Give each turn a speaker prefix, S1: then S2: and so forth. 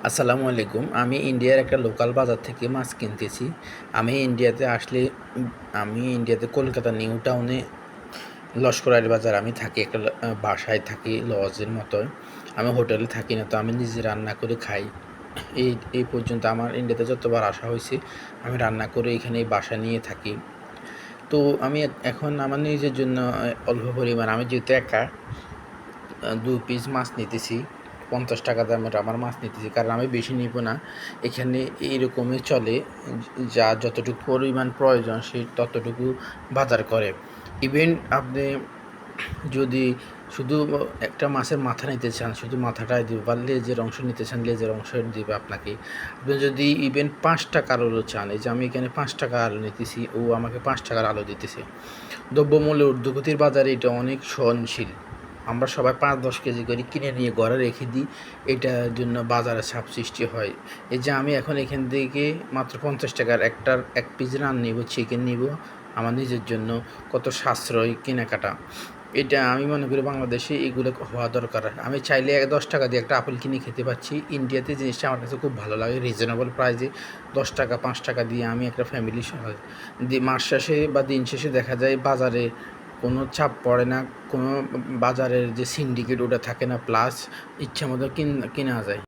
S1: আসসালামু আলাইকুম। আমি ইন্ডিয়ার একটা লোকাল বাজার থেকে মাছ কিনতেছি। আমি ইন্ডিয়াতে আসলে আমি ইন্ডিয়াতে কলকাতা নিউ টাউনে লস্করাইল বাজার আমি থাকি একটা বাসায় থাকি লজের মতোই। আমি হোটেলে থাকি না, তো আমি নিজে রান্না করে খাই। এই পর্যন্ত আমার ইন্ডিয়াতে যতবার আসা হয়েছে আমি রান্না করে এখানে বাসা নিয়ে থাকি। তো আমি এখন আমার নিজের জন্য অল্প পরিমাণ, আমি যেহেতু একা ২ পিস মাছ নিতেছি। ৳৫০ দামের আমার মাছ নিতেছি। কারণ আমি বেশি নিবো না। এখানে এইরকমই চলে। যা যতটুকু পরিমাণ প্রয়োজন সে ততটুকু বাজার করে। ইভেন আপনি যদি শুধু একটা মাছের মাথা নিতে চান, শুধু মাথাটাই দিবে, বা লেজের অংশ নিতে চান, লেজের অংশ দিবে আপনাকে। আপনি যদি ইভেন ৳৫ আলুও চান, এই যে আমি এখানে ৳৫ আলু নিতেছি, ও আমাকে ৳৫ আলু দিতেছে। দ্রব্যমূল্যের ঊর্ধ্বগতির বাজারে এটা অনেক সহনশীল। আমরা সবাই ৫-১০ কেজি করে কিনে নিয়ে ঘরে রেখে দিই। এটার জন্য বাজারে চাপ সৃষ্টি হয়। এই যে আমি এখন এখান থেকে মাত্র ৳৫০ একটার ১ পিস নিবো, চিকেন নিবো আমার নিজের জন্য। কত সাশ্রয়ী কেনাকাটা। এটা আমি মনে করি বাংলাদেশে এগুলো হওয়া দরকার। আমি চাইলে ৳১০ দিয়ে একটা আপেল কিনে খেতে পারছি। ইন্ডিয়াতে জিনিসটা আমার কাছে খুব ভালো লাগে। রিজনেবল প্রাইসে ৳১০ ৳৫ দিয়ে আমি একটা ফ্যামিলি সহ মাস শেষে বা দিন শেষে দেখা যায় বাজারে কোনো চাপ পড়ে না, কোনো বাজারের যে সিন্ডিকেট ওটা থাকে না, প্লাস ইচ্ছামতো কেনা যায়।